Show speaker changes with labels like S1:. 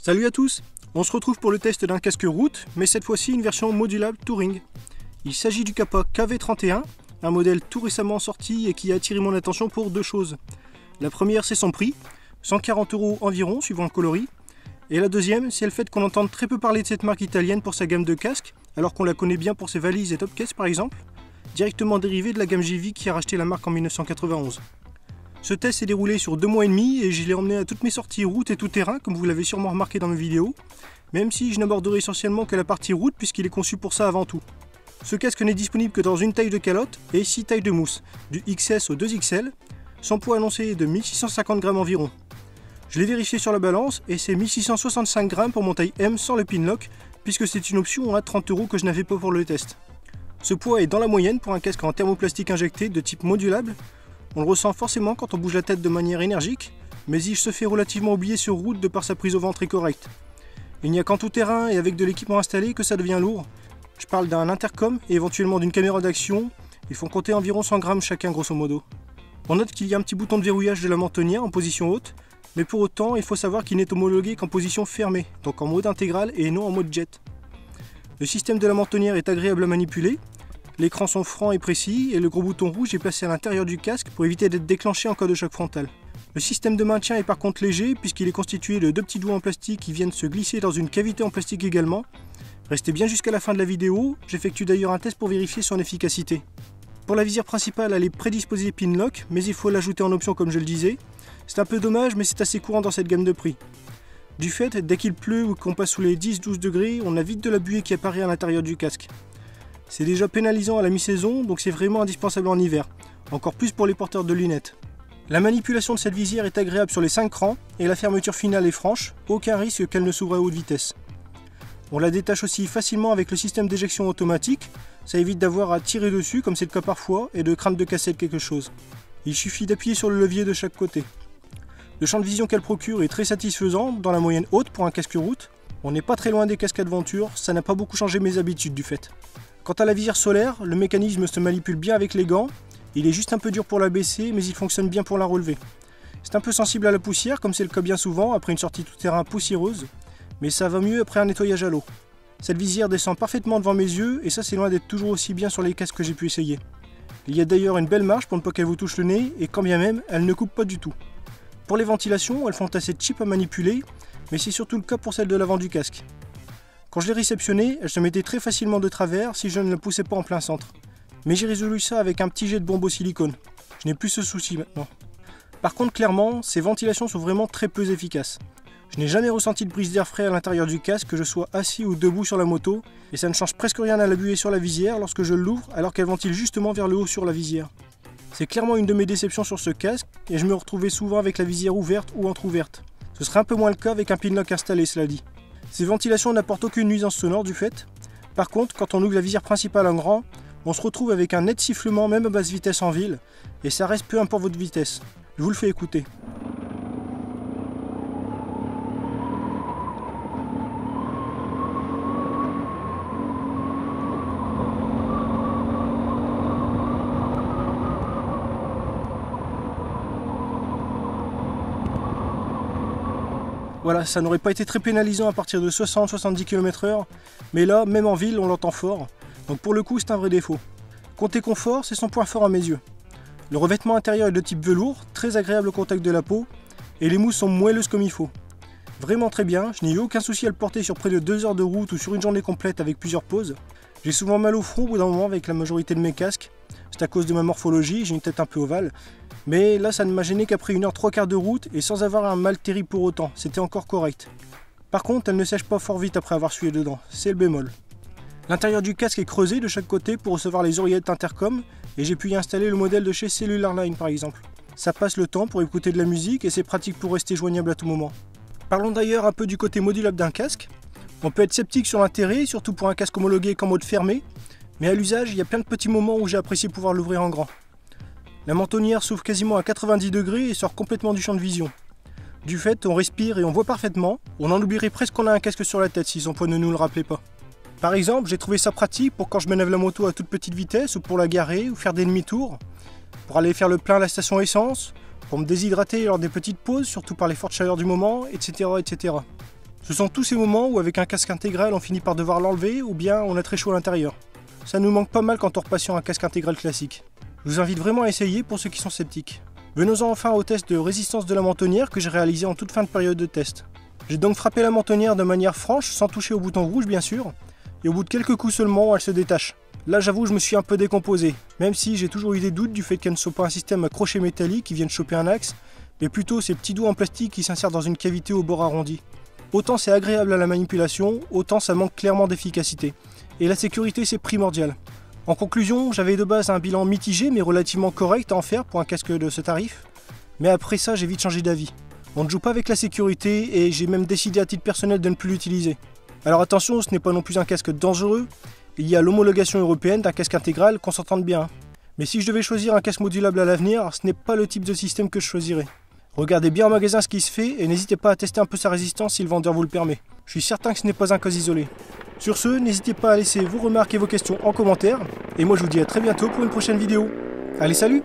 S1: Salut à tous! On se retrouve pour le test d'un casque route, mais cette fois-ci une version modulable Touring. Il s'agit du Kappa KV31, un modèle tout récemment sorti et qui a attiré mon attention pour deux choses. La première, c'est son prix, 140 € environ suivant le coloris. Et la deuxième, c'est le fait qu'on entende très peu parler de cette marque italienne pour sa gamme de casques, alors qu'on la connaît bien pour ses valises et top case par exemple, directement dérivée de la gamme JV qui a racheté la marque en 1991. Ce test s'est déroulé sur 2 mois et demi et je l'ai emmené à toutes mes sorties route et tout terrain, comme vous l'avez sûrement remarqué dans mes vidéos, même si je n'aborderai essentiellement que la partie route puisqu'il est conçu pour ça avant tout. Ce casque n'est disponible que dans une taille de calotte et 6 tailles de mousse, du XS au 2XL, son poids annoncé de 1650 grammes environ. Je l'ai vérifié sur la balance et c'est 1665 grammes pour mon taille M sans le pinlock, puisque c'est une option à 30 € que je n'avais pas pour le test. Ce poids est dans la moyenne pour un casque en thermoplastique injecté de type modulable. On le ressent forcément quand on bouge la tête de manière énergique, mais il se fait relativement oublier sur route de par sa prise au vent très correcte. Il n'y a qu'en tout terrain et avec de l'équipement installé que ça devient lourd. Je parle d'un intercom et éventuellement d'une caméra d'action, ils font compter environ 100 grammes chacun grosso modo. On note qu'il y a un petit bouton de verrouillage de la mentonnière en position haute, mais pour autant il faut savoir qu'il n'est homologué qu'en position fermée, donc en mode intégral et non en mode jet. Le système de la mentonnière est agréable à manipuler. L'écran sont francs et précis et le gros bouton rouge est placé à l'intérieur du casque pour éviter d'être déclenché en cas de choc frontal. Le système de maintien est par contre léger puisqu'il est constitué de 2 petits doigts en plastique qui viennent se glisser dans une cavité en plastique également. Restez bien jusqu'à la fin de la vidéo, j'effectue d'ailleurs un test pour vérifier son efficacité. Pour la visière principale, elle est prédisposée pinlock, mais il faut l'ajouter en option comme je le disais. C'est un peu dommage mais c'est assez courant dans cette gamme de prix. Du fait, dès qu'il pleut ou qu'on passe sous les 10-12 degrés, on a vite de la buée qui apparaît à l'intérieur du casque. C'est déjà pénalisant à la mi-saison, donc c'est vraiment indispensable en hiver, encore plus pour les porteurs de lunettes. La manipulation de cette visière est agréable sur les 5 crans et la fermeture finale est franche, aucun risque qu'elle ne s'ouvre à haute vitesse. On la détache aussi facilement avec le système d'éjection automatique, ça évite d'avoir à tirer dessus comme c'est le cas parfois et de craindre de casser quelque chose. Il suffit d'appuyer sur le levier de chaque côté. Le champ de vision qu'elle procure est très satisfaisant, dans la moyenne haute pour un casque route. On n'est pas très loin des casques aventure, ça n'a pas beaucoup changé mes habitudes du fait. Quant à la visière solaire, le mécanisme se manipule bien avec les gants, il est juste un peu dur pour la baisser mais il fonctionne bien pour la relever. C'est un peu sensible à la poussière comme c'est le cas bien souvent après une sortie tout terrain poussiéreuse, mais ça va mieux après un nettoyage à l'eau. Cette visière descend parfaitement devant mes yeux et ça c'est loin d'être toujours aussi bien sur les casques que j'ai pu essayer. Il y a d'ailleurs une belle marge pour ne pas qu'elle vous touche le nez et quand bien même, elle ne coupe pas du tout. Pour les ventilations, elles font assez cheap à manipuler, mais c'est surtout le cas pour celle de l'avant du casque. Quand je l'ai réceptionnée, elle se mettait très facilement de travers si je ne la poussais pas en plein centre. Mais j'ai résolu ça avec un petit jet de bombe au silicone. Je n'ai plus ce souci maintenant. Par contre, clairement, ces ventilations sont vraiment très peu efficaces. Je n'ai jamais ressenti de brise d'air frais à l'intérieur du casque, que je sois assis ou debout sur la moto, et ça ne change presque rien à la buée sur la visière lorsque je l'ouvre alors qu'elle ventile justement vers le haut sur la visière. C'est clairement une de mes déceptions sur ce casque, et je me retrouvais souvent avec la visière ouverte ou entrouverte. Ce serait un peu moins le cas avec un pinlock installé, cela dit. Ces ventilations n'apportent aucune nuisance sonore du fait. Par contre, quand on ouvre la visière principale en grand, on se retrouve avec un net sifflement même à basse vitesse en ville, et ça reste peu importe votre vitesse. Je vous le fais écouter. Voilà, ça n'aurait pas été très pénalisant à partir de 60-70 km/h, mais là, même en ville, on l'entend fort, donc pour le coup, c'est un vrai défaut. Côté confort, c'est son point fort à mes yeux. Le revêtement intérieur est de type velours, très agréable au contact de la peau, et les mousses sont moelleuses comme il faut. Vraiment très bien, je n'ai eu aucun souci à le porter sur près de 2 heures de route ou sur une journée complète avec plusieurs pauses. J'ai souvent mal au front au bout d'un moment avec la majorité de mes casques, c'est à cause de ma morphologie, j'ai une tête un peu ovale. Mais là ça ne m'a gêné qu'après 1 heure 3/4 de route et sans avoir un mal terrible pour autant, c'était encore correct. Par contre elle ne sèche pas fort vite après avoir sué dedans, c'est le bémol. L'intérieur du casque est creusé de chaque côté pour recevoir les oreillettes intercom et j'ai pu y installer le modèle de chez Cellular Line par exemple. Ça passe le temps pour écouter de la musique et c'est pratique pour rester joignable à tout moment. Parlons d'ailleurs un peu du côté modulable d'un casque. On peut être sceptique sur l'intérêt, surtout pour un casque homologué qu'en mode fermé, mais à l'usage il y a plein de petits moments où j'ai apprécié pouvoir l'ouvrir en grand. La mentonnière s'ouvre quasiment à 90 degrés et sort complètement du champ de vision. Du fait, on respire et on voit parfaitement, on en oublierait presque qu'on a un casque sur la tête si son poids ne nous le rappelait pas. Par exemple, j'ai trouvé ça pratique pour quand je manœuvre la moto à toute petite vitesse ou pour la garer ou faire des demi-tours, pour aller faire le plein à la station essence, pour me déshydrater lors des petites pauses, surtout par les fortes chaleurs du moment, etc. etc. Ce sont tous ces moments où avec un casque intégral on finit par devoir l'enlever ou bien on a très chaud à l'intérieur. Ça nous manque pas mal quand on repasse sur un casque intégral classique. Je vous invite vraiment à essayer pour ceux qui sont sceptiques. Venons-en enfin au test de résistance de la mentonnière que j'ai réalisé en toute fin de période de test. J'ai donc frappé la mentonnière de manière franche, sans toucher au bouton rouge bien sûr, et au bout de quelques coups seulement, elle se détache. Là j'avoue je me suis un peu décomposé, même si j'ai toujours eu des doutes du fait qu'elle ne soit pas un système à crochet métallique qui vienne choper un axe, mais plutôt ces petits doigts en plastique qui s'insèrent dans une cavité au bord arrondi. Autant c'est agréable à la manipulation, autant ça manque clairement d'efficacité. Et la sécurité c'est primordial. En conclusion, j'avais de base un bilan mitigé mais relativement correct à en faire pour un casque de ce tarif. Mais après ça j'ai vite changé d'avis. On ne joue pas avec la sécurité et j'ai même décidé à titre personnel de ne plus l'utiliser. Alors attention, ce n'est pas non plus un casque dangereux, il y a l'homologation européenne d'un casque intégral qu'on s'entende bien. Mais si je devais choisir un casque modulable à l'avenir, ce n'est pas le type de système que je choisirais. Regardez bien en magasin ce qui se fait et n'hésitez pas à tester un peu sa résistance si le vendeur vous le permet. Je suis certain que ce n'est pas un cas isolé. Sur ce, n'hésitez pas à laisser vos remarques et vos questions en commentaire. Et moi je vous dis à très bientôt pour une prochaine vidéo. Allez, salut!